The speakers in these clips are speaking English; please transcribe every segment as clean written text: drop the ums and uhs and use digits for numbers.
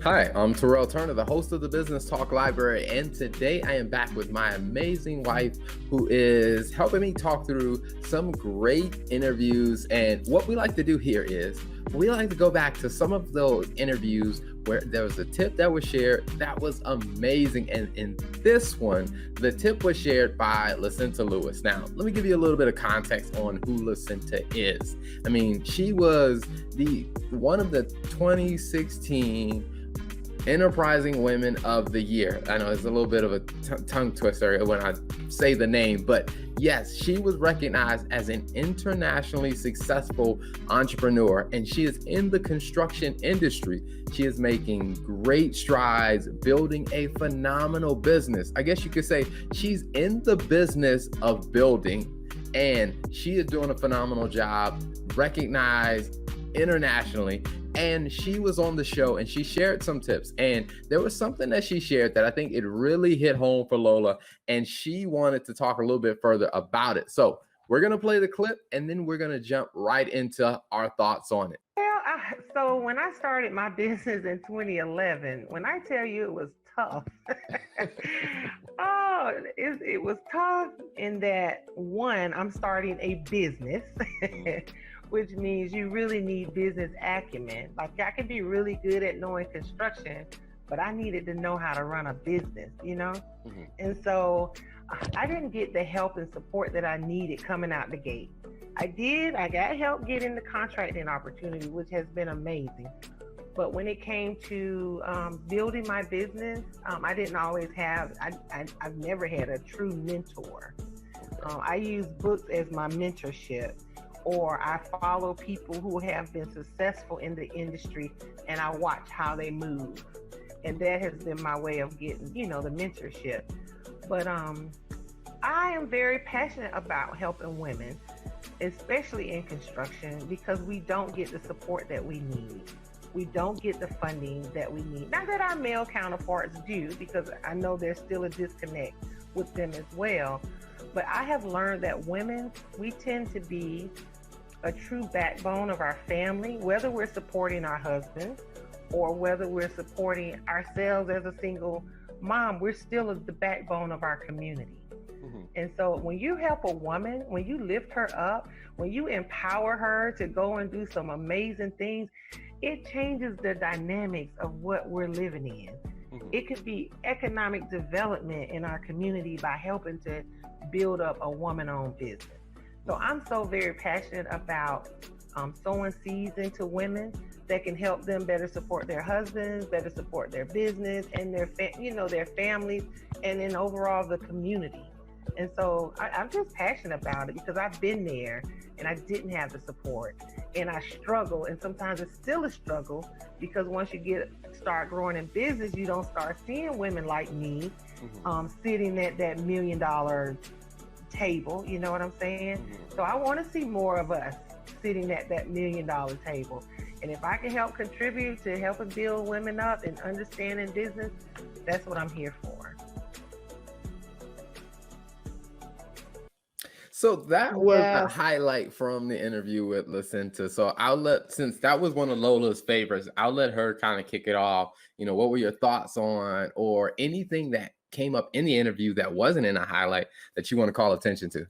Hi, I'm Terrell Turner, the host of the Business Talk Library, and today I am back with my amazing wife who is helping me talk through some great interviews. And what we like to do here is we like to go back to some of those interviews where there was a tip that was shared that was amazing. And in this one, the tip was shared by Lasenta Lewis. Now, let me give you a little bit of context on who Lasenta is. I mean, she was the one of the 2016 Enterprising Women of the Year. I know it's a little bit of a tongue twister when I say the name, but yes, she was recognized as an internationally successful entrepreneur, and she is in the construction industry. She is making great strides, building a phenomenal business. I guess you could say she's in the business of building, and she is doing a phenomenal job, recognized internationally. And she was on the show and she shared some tips. And there was something that she shared that I think it really hit home for Lola. And she wanted to talk a little bit further about it. So we're going to play the clip and then we're going to jump right into our thoughts on it. So when I started my business in 2011, when I tell you it was tough, it was tough in that one, I'm starting a business, which means you really need business acumen. Like I could be really good at knowing construction, but I needed to know how to run a business, you know? Mm-hmm. And so I didn't get the help and support that I needed coming out the gate. I got help getting the contracting opportunity, which has been amazing. But when it came to building my business, I didn't always have, I've never had a true mentor. I use books as my mentorship, or I follow people who have been successful in the industry and I watch how they move. And that has been my way of getting, the mentorship. But I am very passionate about helping women, especially in construction, because we don't get the support that we need. We don't get the funding that we need. Not that our male counterparts do, because I know there's still a disconnect with them as well. But I have learned that women, we tend to be a true backbone of our family, whether we're supporting our husbands or whether we're supporting ourselves as a single mom, we're still the backbone of our community. Mm-hmm. And so when you help a woman, when you lift her up, when you empower her to go and do some amazing things, it changes the dynamics of what we're living in. Mm-hmm. It could be economic development in our community by helping to build up a woman-owned business. So I'm so very passionate about sowing seeds into women that can help them better support their husbands, better support their business and their families, and then overall the community. And so I'm just passionate about it because I've been there and I didn't have the support and I struggle, and sometimes it's still a struggle because once you start growing in business, you don't start seeing women like me sitting at that $1 million table, you know what I'm saying? Mm-hmm. So I want to see more of us sitting at that $1 million table. And if I can help contribute to helping build women up and understanding business, that's what I'm here for. So that was a highlight from the interview with Lasenta. So since that was one of Lola's favorites, I'll let her kind of kick it off. What were your thoughts on, or anything that came up in the interview that wasn't in a highlight that you want to call attention to?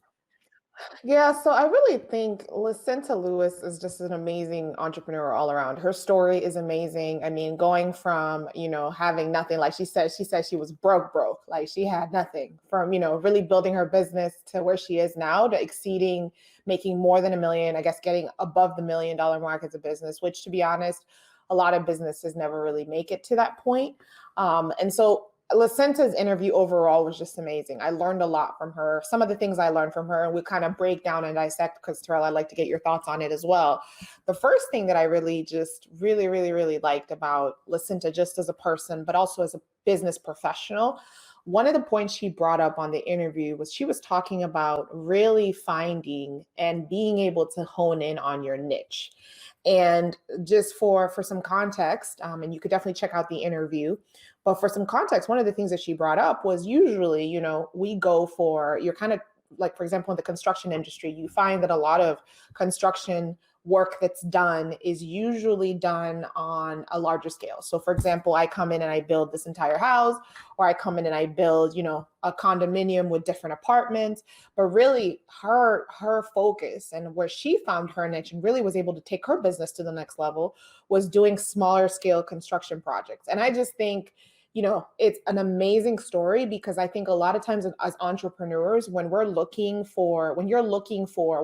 Yeah, so I really think Lasenta Lewis is just an amazing entrepreneur all around. Her story is amazing. I mean, going from, having nothing, like she said she was broke, like she had nothing, from, really building her business to where she is now, to exceeding, making more than $1 million, I guess getting above the $1 million mark as a business, which, to be honest, a lot of businesses never really make it to that point. And so Lasenta's interview overall was just amazing. I learned a lot from her. Some of the things I learned from her, and we kind of break down and dissect, because Terrell, I'd like to get your thoughts on it as well. The first thing that I really liked about Lasenta, just as a person, but also as a business professional, one of the points she brought up on the interview was she was talking about really finding and being able to hone in on your niche. And just for some context, and you could definitely check out the interview, but for some context, one of the things that she brought up was usually, we go for, you're kind of like, for example, in the construction industry, you find that a lot of construction work that's done is usually done on a larger scale. So for example, I come in and I build this entire house, or I come in and I build, a condominium with different apartments. But really her focus and where she found her niche and really was able to take her business to the next level was doing smaller scale construction projects. And I just think, it's an amazing story, because I think a lot of times as entrepreneurs, when you're looking for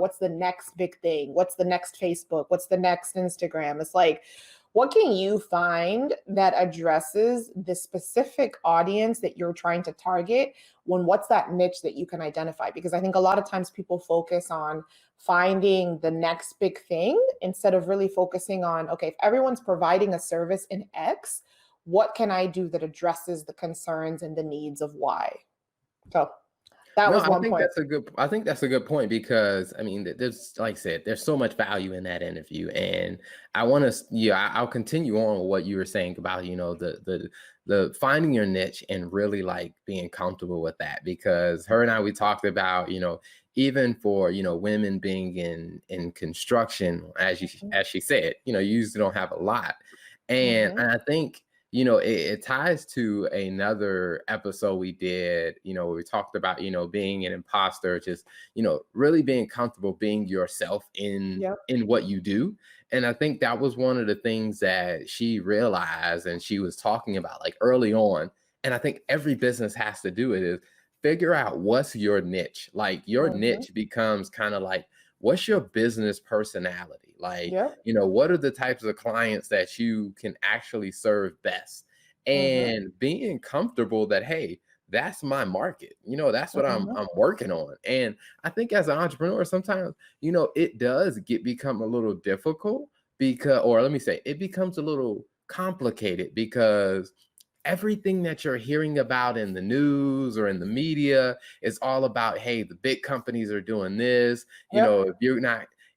what's the next big thing, what's the next Facebook, what's the next Instagram, it's like, what can you find that addresses the specific audience that you're trying to target? What's that niche that you can identify? Because I think a lot of times people focus on finding the next big thing instead of really focusing on, okay, if everyone's providing a service in X, what can I do that addresses the concerns and the needs of Y? So that No, was one point. I think that's a good point, because I mean, there's, like I said, there's so much value in that interview, and I want to, I'll continue on with what you were saying about, the finding your niche and really like being comfortable with that, because her and I, we talked about, even for, women being in construction, as she said, you usually don't have a lot. And I think, it ties to another episode we did, where we talked about, being an imposter, just, really being comfortable being yourself Yep. in what you do. And I think that was one of the things that she realized and she was talking about like early on. And I think every business has to do it, is figure out what's your niche. Like your niche becomes kind of like, what's your business personality? Like, Yep. what are the types of clients that you can actually serve best? And being comfortable that, hey, that's my market. That's what I'm working on. And I think as an entrepreneur, sometimes, it does become a little difficult, because, or let me say, it becomes a little complicated, because everything that you're hearing about in the news or in the media is all about, hey, the big companies are doing this. Yep.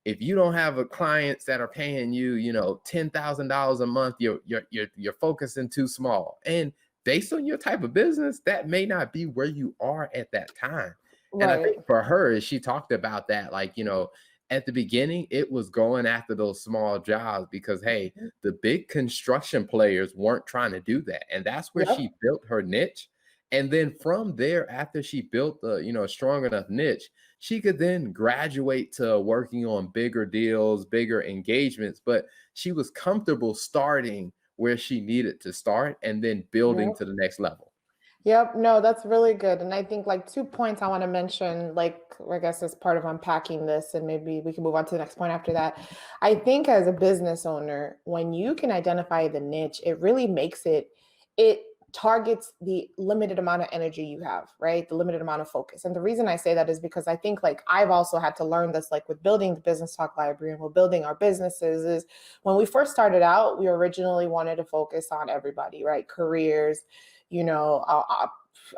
If you don't have a clients that are paying you, $10,000 a month, you're focusing too small. And based on your type of business, that may not be where you are at that time. And I Right. think for her, she talked about that, like, at the beginning, it was going after those small jobs, because, hey, the big construction players weren't trying to do that. And that's where Yep. she built her niche. And then from there, after she built the, strong enough niche, she could then graduate to working on bigger deals, bigger engagements. But she was comfortable starting where she needed to start and then building Yep. to the next level. Yep. No, that's really good. And I think like 2 points I want to mention, like, I guess as part of unpacking this, and maybe we can move on to the next point after that. I think as a business owner, when you can identify the niche, it really makes it targets the limited amount of energy you have, right? The limited amount of focus. And the reason I say that is because I think like I've also had to learn this, like with building the Business Talk Library and we're building our businesses, is when we first started out, we originally wanted to focus on everybody, right? Careers,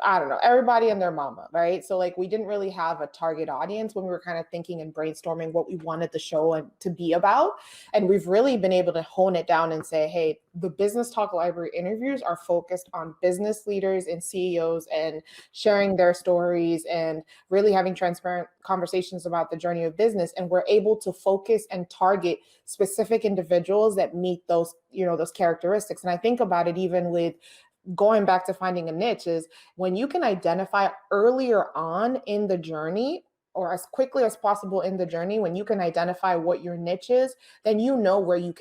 I don't know, everybody and their mama, right? So like we didn't really have a target audience when we were kind of thinking and brainstorming what we wanted the show to be about. And we've really been able to hone it down and say, hey, the Business Talk Library interviews are focused on business leaders and CEOs and sharing their stories and really having transparent conversations about the journey of business. And we're able to focus and target specific individuals that meet those, those characteristics. And I think about it even with going back to finding a niche, is when you can identify earlier on in the journey, or as quickly as possible in the journey, when you can identify what your niche is, then you know where you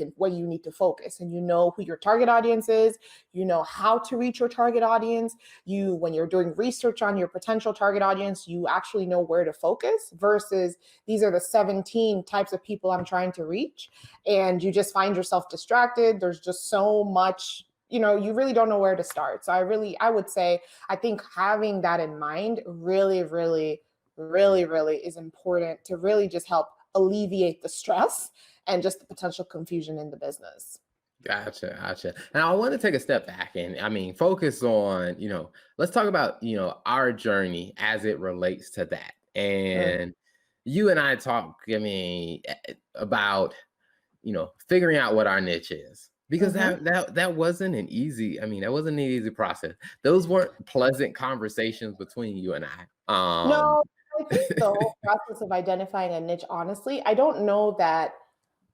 need to focus, and you know who your target audience is, you know how to reach your target audience. When you're doing research on your potential target audience, you actually know where to focus, versus these are the 17 types of people I'm trying to reach, and you just find yourself distracted. There's just so much, you really don't know where to start. So I would say, I think having that in mind really, really, really, really is important to really just help alleviate the stress and just the potential confusion in the business. Gotcha. Now I want to take a step back and I mean focus on, let's talk about, our journey as it relates to that. And you and I talk, I mean, about, figuring out what our niche is. Because that wasn't an easy, I mean, that wasn't an easy process. Those weren't pleasant conversations between you and I. No, I think the whole process of identifying a niche, honestly, I don't know that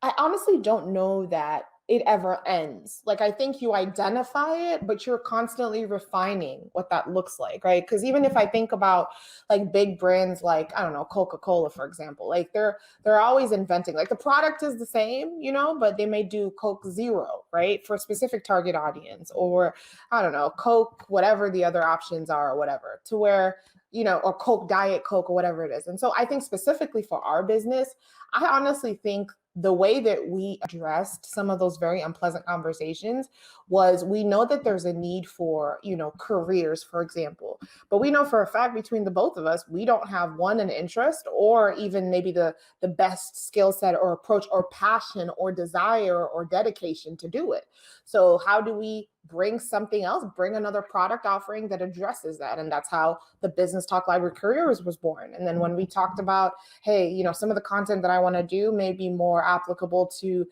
I honestly don't know that it ever ends. Like, I think you identify it, but you're constantly refining what that looks like, right? Because even if I think about like big brands like, I don't know, Coca-Cola, for example, like they're always inventing. Like the product is the same, but they may do Coke Zero, right? For a specific target audience, or I don't know, Coke, whatever the other options are, or whatever, to where or Coke, Diet Coke, or whatever it is. And so I think specifically for our business, I honestly think the way that we addressed some of those very unpleasant conversations was, we know that there's a need for, careers, for example, but we know for a fact between the both of us, we don't have one, an interest, or even maybe the best skill set or approach or passion or desire or dedication to do it. So how do we bring something else, bring another product offering that addresses that? And that's how the Business Talk Library Careers was born. And then when we talked about, hey, some of the content that I want to do may be more applicable to,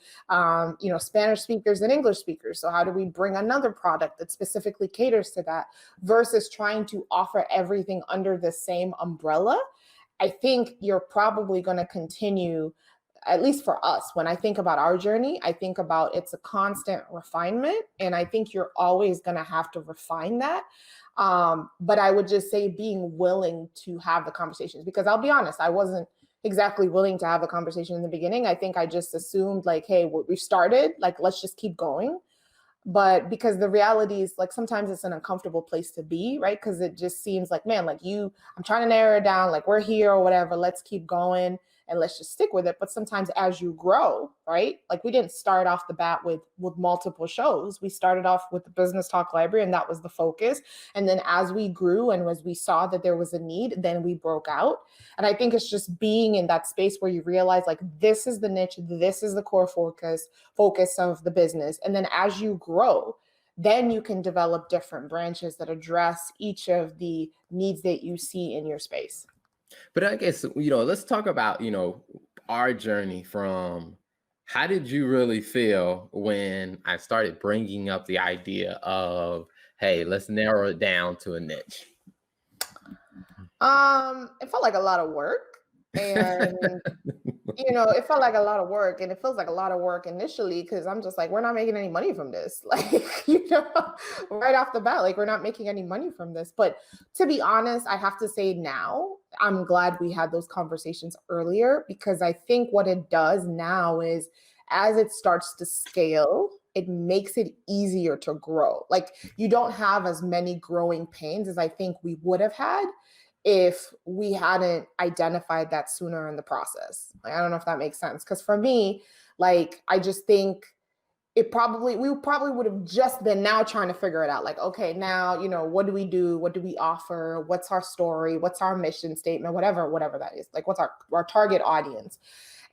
Spanish speakers and English speakers. So how do we bring another product that specifically caters to that, versus trying to offer everything under the same umbrella? I think you're probably going to continue, at least for us, when I think about our journey, I think about it's a constant refinement. And I think you're always going to have to refine that. But I would just say being willing to have the conversations, because I'll be honest, I wasn't exactly willing to have a conversation in the beginning. I think I just assumed like, hey, we've started, like, let's just keep going. But because the reality is, like, sometimes it's an uncomfortable place to be, right? Because it just seems like, man, like I'm trying to narrow it down, like we're here or whatever, let's keep going and let's just stick with it. But sometimes as you grow, right? Like, we didn't start off the bat with multiple shows. We started off with the Business Talk Library, and that was the focus. And then as we grew and as we saw that there was a need, then we broke out. And I think it's just being in that space where you realize, like, this is the niche, this is the core focus of the business. And then as you grow, then you can develop different branches that address each of the needs that you see in your space. But I guess, let's talk about, our journey from, how did you really feel when I started bringing up the idea of, hey, let's narrow it down to a niche? It felt like a lot of work. And it felt like a lot of work, and it feels like a lot of work initially, because I'm just like, we're not making any money from this. Like, right off the bat, like, we're not making any money from this. But to be honest, I have to say now, I'm glad we had those conversations earlier, because I think what it does now is, as it starts to scale, it makes it easier to grow. Like, you don't have as many growing pains as I think we would have had if we hadn't identified that sooner in the process. Like, I don't know if that makes sense. Because for me, like, I just think we probably would have just been now trying to figure it out. Like, okay, now, what do we do? What do we offer? What's our story? What's our mission statement? Whatever that is. Like, what's our target audience?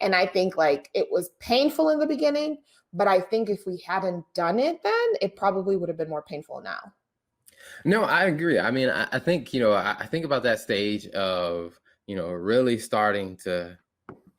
And I think, like, it was painful in the beginning, but I think if we hadn't done it then, it probably would have been more painful now. No, I agree. I mean, I think, I think about that stage of, really starting to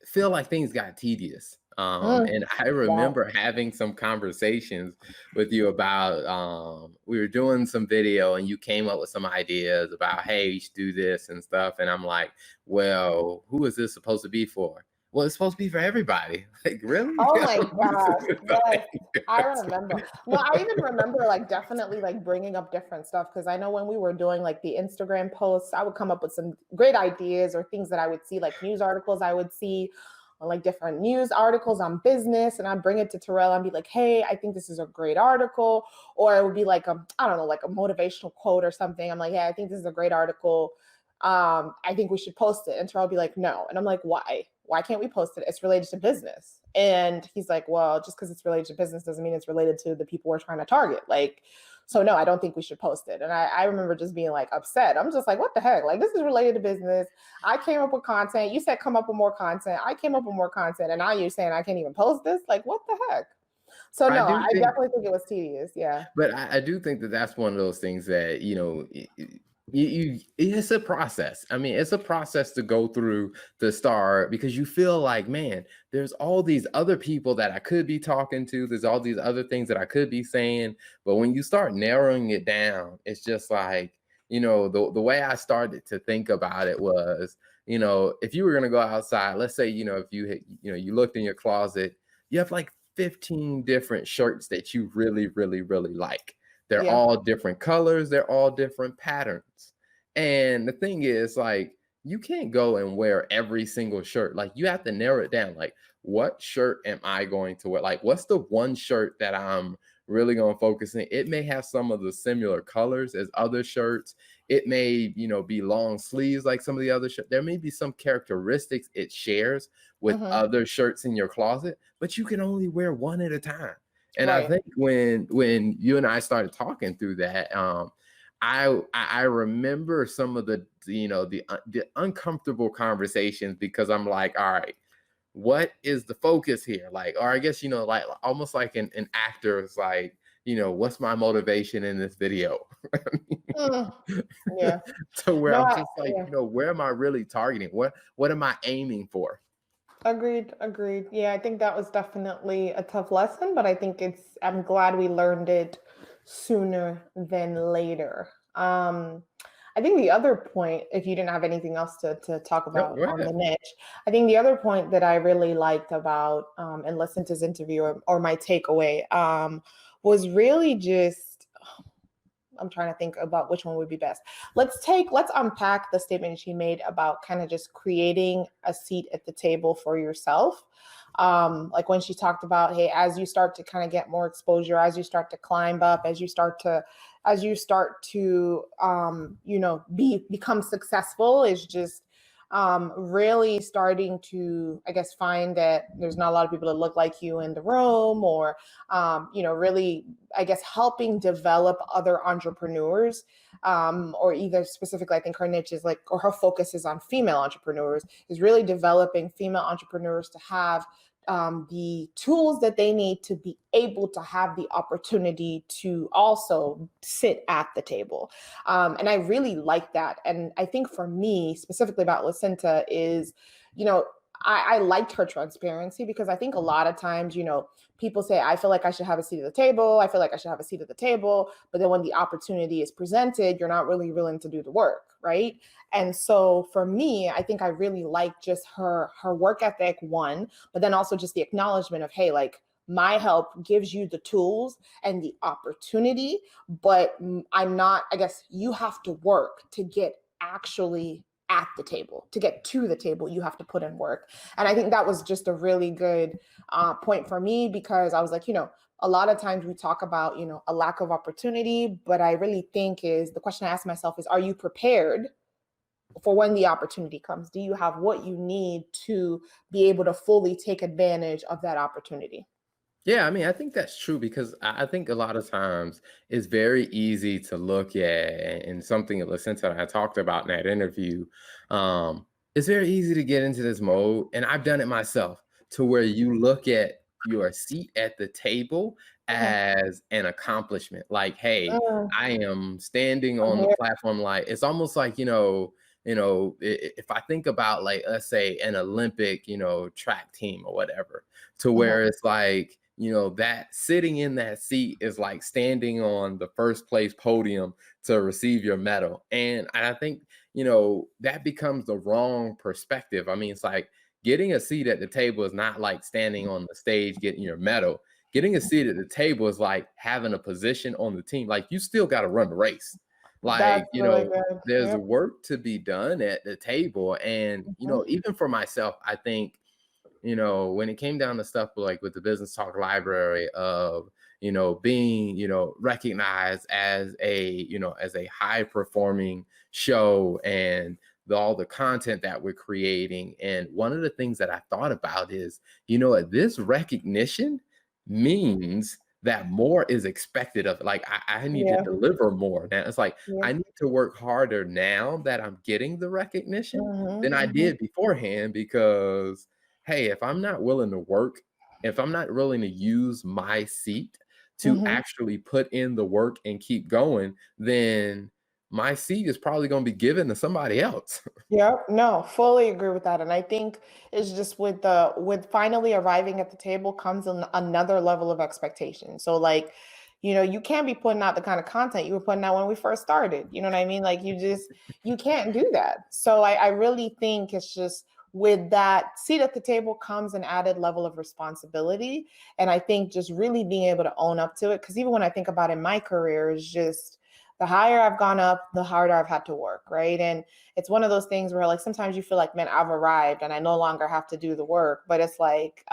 feel like things got tedious. And I Yeah. remember having some conversations with you about, we were doing some video and you came up with some ideas about, hey, you should do this and stuff. And I'm like, well, who is this supposed to be for? Well, it's supposed to be for everybody. Like, really? Oh my gosh. Yes. I remember. No, I even remember, like, definitely, like, bringing up different stuff, because I know when we were doing, like, the Instagram posts, I would come up with some great ideas or things that I would see, like news articles I would see, or like different news articles on business, and I'd bring it to Terrell and be like, hey, I think this is a great article. Or it would be like I don't know, like a motivational quote or something. I'm like, hey, I think this is a great article. I think we should post it. And Terrell would be like, no. And I'm like, why? Why can't we post it? It's related to business. And he's like, well, just because it's related to business doesn't mean it's related to the people we're trying to target. Like, so no, I don't think we should post it. And I remember just being like upset. I'm just like, what the heck? Like, this is related to business. I came up with content. You said come up with more content. I came up with more content. And now you're saying I can't even post this? Like, what the heck? So no, I definitely think it was tedious. Yeah. But I do think that that's one of those things that, it's a process. I mean, it's a process to go through to start, because you feel like, man, there's all these other people that I could be talking to. There's all these other things that I could be saying. But when you start narrowing it down, it's just like, the way I started to think about it was, if you were going to go outside, let's say, if you looked in your closet, you have like 15 different shirts that you really, really, really like. They're Yeah. all different colors, they're all different patterns. And the thing is, like, you can't go and wear every single shirt. Like, you have to narrow it down. Like, what shirt am I going to wear? Like, what's the one shirt that I'm really going to focus in? It may have some of the similar colors as other shirts. It may, be long sleeves like some of the other shirts. There may be some characteristics it shares with Hmm. other shirts in your closet, but you can only wear one at a time. And I Right. think when you and I started talking through that, I remember some of the uncomfortable conversations because I'm like, all right, what is the focus here? Like, or I guess, like almost like an actor is like, what's my motivation in this video? Mm, yeah. To where No, I'm just like, yeah. where am I really targeting? What am I aiming for? Agreed, agreed. Yeah, I think that was definitely a tough lesson, but I think I'm glad we learned it sooner than later. I think the other point, if you didn't have anything else to talk No, about go on ahead. the niche, I think the other point that I really liked about and listened to his interview, or my takeaway, was really just I'm trying to think about which one would be best. Let's unpack the statement she made about kind of just creating a seat at the table for yourself. Like when she talked about, hey, as you start to kind of get more exposure, as you start to climb up, as you start to become successful, is just really starting to, I guess, find that there's not a lot of people that look like you in the room, or really, I guess, helping develop other entrepreneurs, or either specifically, I think her niche is like, or her focus is on female entrepreneurs, is really developing female entrepreneurs to have the tools that they need to be able to have the opportunity to also sit at the table. And I really like that. And I think for me, specifically about Lasenta, is, you know, I liked her transparency, because I think a lot of times, people say, I feel like I should have a seat at the table. I feel like I should have a seat at the table. But then when the opportunity is presented, you're not really willing to do the work, right? And so for me, I think I really like just her work ethic, one, but then also just the acknowledgement of, hey, like, my help gives you the tools and the opportunity, but I'm not, I guess you have to work to get actually at the table. To get to the table, you have to put in work. And I think that was just a really good point for me, because I was like, a lot of times we talk about, a lack of opportunity, but I really think is the question I ask myself is, are you prepared for when the opportunity comes? Do you have what you need to be able to fully take advantage of that opportunity? Yeah, I mean, I think that's true because I think a lot of times it's very easy to look at, and something that Lasenta and I talked about in that interview. It's very easy to get into this mode, and I've done it myself, to where you look at your seat at the table Mhm. as an accomplishment. Like, hey, Mm, I am standing I'm on the here. platform. Like, it's almost like, if I think about, like, let's say an Olympic, track team or whatever, to Mhm. where it's like, that sitting in that seat is like standing on the first place podium to receive your medal. And I think, that becomes the wrong perspective. I mean, it's like getting a seat at the table is not like standing on the stage getting your medal. Getting a seat at the table is like having a position on the team. Like, you still got to run the race. That's Like, really good. there's Yep. work to be done at the table. And, Mhm. even for myself, I think, when it came down to stuff like with the Business Talk Library of, being, recognized as a high performing show, and all the content that we're creating. And one of the things that I thought about is, this recognition means that more is expected of it. Like, I need to Yeah. deliver more. Now it's like Yeah. I need to work harder now that I'm getting the recognition Mhm. than I Mhm. did beforehand, because hey, if I'm not willing to work, if I'm not willing to use my seat to Mhm. actually put in the work and keep going, then my seat is probably going to be given to somebody else. Yep. No, fully agree with that. And I think it's just with finally arriving at the table comes another level of expectation. So like, you can't be putting out the kind of content you were putting out when we first started. You know what I mean? Like you can't do that. So I really think it's just with that seat at the table comes an added level of responsibility. And I think just really being able to own up to it, because even when I think about in my career, is just the higher I've gone up, the harder I've had to work, right? And it's one of those things where like sometimes you feel like, man, I've arrived and I no longer have to do the work. But it's like,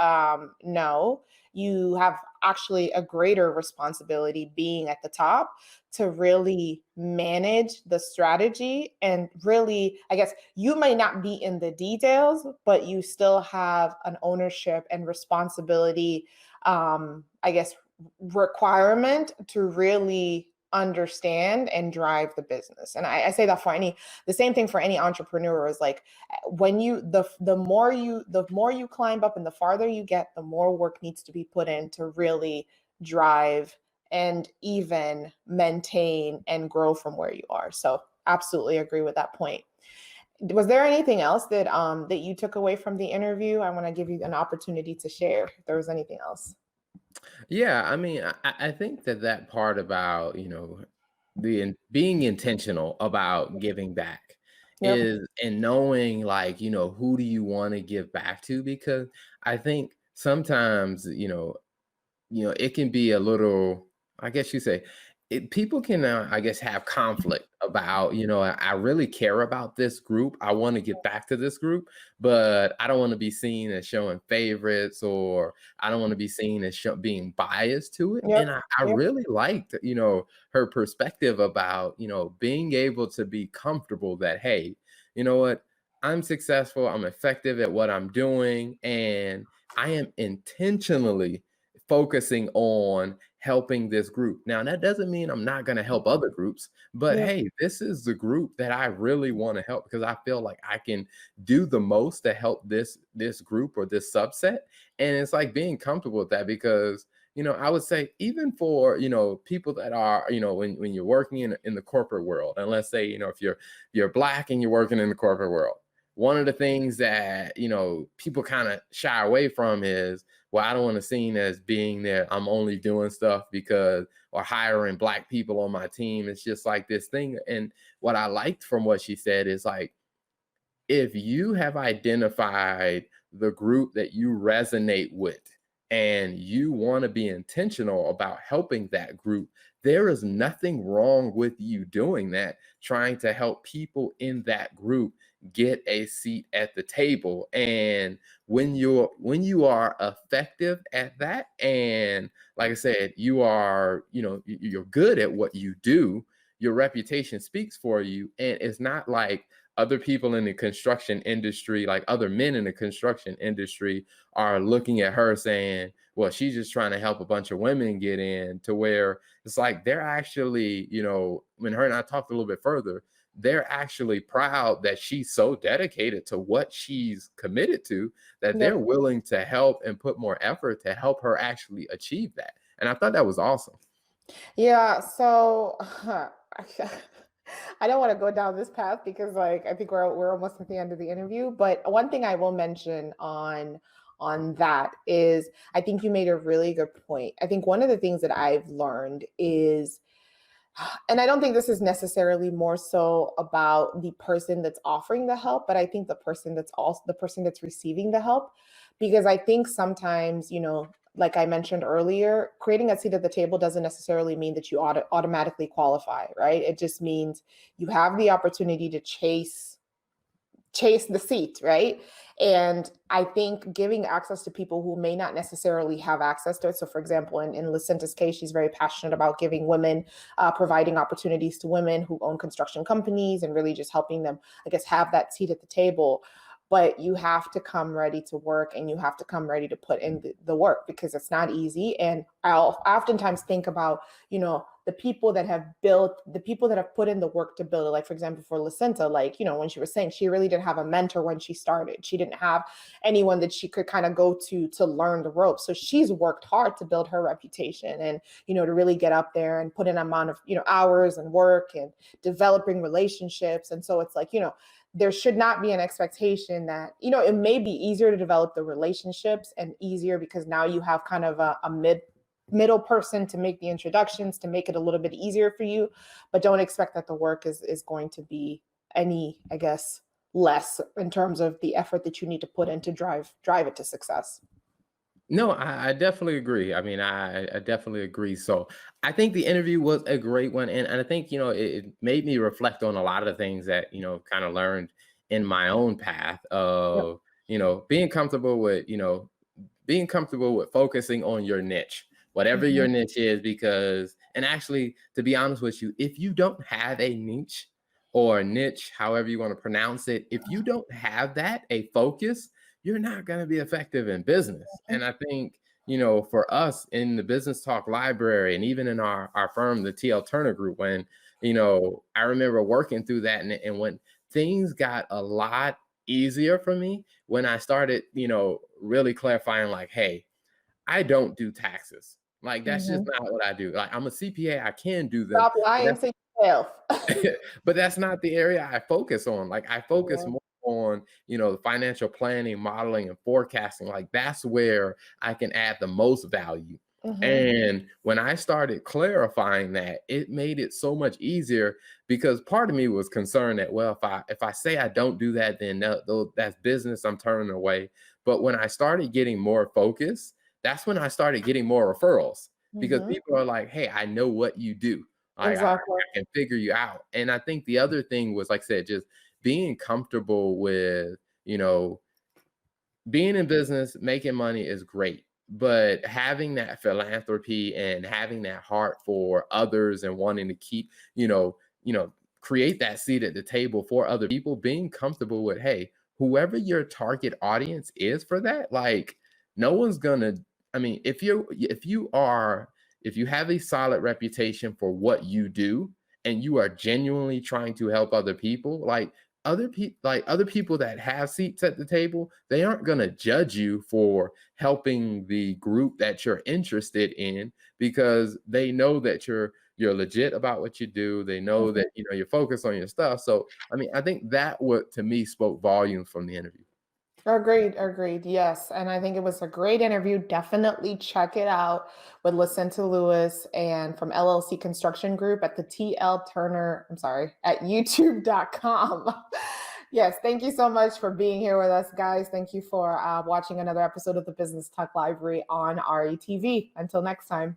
no, you have actually a greater responsibility being at the top to really manage the strategy. And really, I guess you may not be in the details, but you still have an ownership and responsibility, I guess, requirement to really understand and drive the business. And I say that for the same thing for any entrepreneur is like when you the more you climb up and the farther you get, the more work needs to be put in to really drive and even maintain and grow from where you are. So absolutely agree with that point. Was there anything else that that you took away from the interview? I want to give you an opportunity to share if there was anything else. Yeah, I mean, I think that that part about, being intentional about giving back Yep. is and knowing like, who do you want to give back to? Because I think sometimes, it can be a little, I guess you say, people can, I guess, have conflict about, I really care about this group. I want to get back to this group, but I don't want to be seen as showing favorites or I don't want to be seen as being biased to it. Yep. And I Yep. really liked, her perspective about, being able to be comfortable that, hey, you know what? I'm successful. I'm effective at what I'm doing. And I am intentionally focusing on helping this group. Now, that doesn't mean I'm not going to help other groups, but Yep. hey, this is the group that I really want to help because I feel like I can do the most to help this group or this subset. And it's like being comfortable with that because I would say even for, people that are, when you're working in the corporate world, and let's say, if you're black and you're working in the corporate world, one of the things that, people kind of shy away from is, well, I don't want to seen as being there. I'm only doing stuff because or hiring black people on my team. It's just like this thing. And what I liked from what she said is like, if you have identified the group that you resonate with and you want to be intentional about helping that group, there is nothing wrong with you doing that, trying to help people in that group get a seat at the table. And when you are effective at that, and like I said, you are, you're good at what you do, your reputation speaks for you. And it's not like other people in the construction industry, like other men in the construction industry, are looking at her saying, well, she's just trying to help a bunch of women get in, to where it's like they're actually, when her and I talked a little bit further, they're actually proud that she's so dedicated to what she's committed to that they're Yep. willing to help and put more effort to help her actually achieve that. And I thought that was awesome. Yeah, so I don't want to go down this path because like I think we're almost at the end of the interview, but one thing I will mention on that is I think you made a really good point. I think one of the things that I've learned is, and I don't think this is necessarily more so about the person that's offering the help, but I think the person that's also the person that's receiving the help, because I think sometimes, like I mentioned earlier, creating a seat at the table doesn't necessarily mean that you automatically qualify, right? It just means you have the opportunity to chase the seat, right? And I think giving access to people who may not necessarily have access to it. So, for example, in Lasenta's case, she's very passionate about giving women, providing opportunities to women who own construction companies and really just helping them, I guess, have that seat at the table. But you have to come ready to work and you have to come ready to put in the work because it's not easy. And I'll oftentimes think about, the people that have put in the work to build it. Like, for example, for Lasenta, like, when she was saying she really didn't have a mentor when she started. She didn't have anyone that she could kind of go to learn the ropes. So she's worked hard to build her reputation and, to really get up there and put in an amount of, hours and work and developing relationships. And so it's like, there should not be an expectation that, it may be easier to develop the relationships and easier because now you have kind of a middle person to make the introductions, to make it a little bit easier for you, but don't expect that the work is going to be any, I guess, less in terms of the effort that you need to put in to drive it to success. No, I definitely agree. I mean, I definitely agree. So I think the interview was a great one. And I think, it made me reflect on a lot of the things that, kind of learned in my own path Yep. of, being comfortable with focusing on your niche, whatever Mhm. your niche is, because, and actually, to be honest with you, if you don't have a niche or niche, however you want to pronounce it, if you don't have that, a focus, you're not going to be effective in business. And I think, for us in the Business Talk Library and even in our firm, the TL Turner Group, when, I remember working through that, and when things got a lot easier for me, when I started, really clarifying, like, hey, I don't do taxes. Like, that's just Mhm. not what I do. Like, I'm a CPA, I can do them, Stop but lying that's to yourself. but that's not the area I focus on. Like, I focus Yeah. more on, the financial planning, modeling, and forecasting. Like, that's where I can add the most value. Mhm. And when I started clarifying that, it made it so much easier, because part of me was concerned that, well, if I say I don't do that, then that's business I'm turning away. But when I started getting more focused, that's when I started getting more referrals, because Mhm. people are like, hey, I know what you do. Like, I Exactly. can figure you out. And I think the other thing was, like I said, just being comfortable with, you know, being in business, making money is great, but having that philanthropy and having that heart for others and wanting to keep, create that seat at the table for other people, being comfortable with, hey, whoever your target audience is for that, like, no one's gonna, I mean, if you have a solid reputation for what you do and you are genuinely trying to help other people, like, other people that have seats at the table, they aren't going to judge you for helping the group that you're interested in, because they know that you're legit about what you do. They know Mhm. that you're focused on your stuff. So I mean, I think that what to me spoke volumes from the interview. Agreed, agreed. Yes. And I think it was a great interview. Definitely check it out with Lasenta Lewis and from LLC Construction Group at the TL Turner, I'm sorry, at youtube.com. Yes, thank you so much for being here with us, guys. Thank you for watching another episode of the Business Talk Library on RETV. Until next time.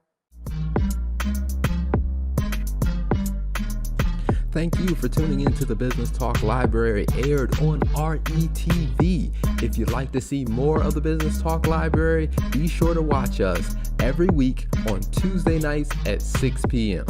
Thank you for tuning into the Business Talk Library, aired on RETV. If you'd like to see more of the Business Talk Library, be sure to watch us every week on Tuesday nights at 6 p.m.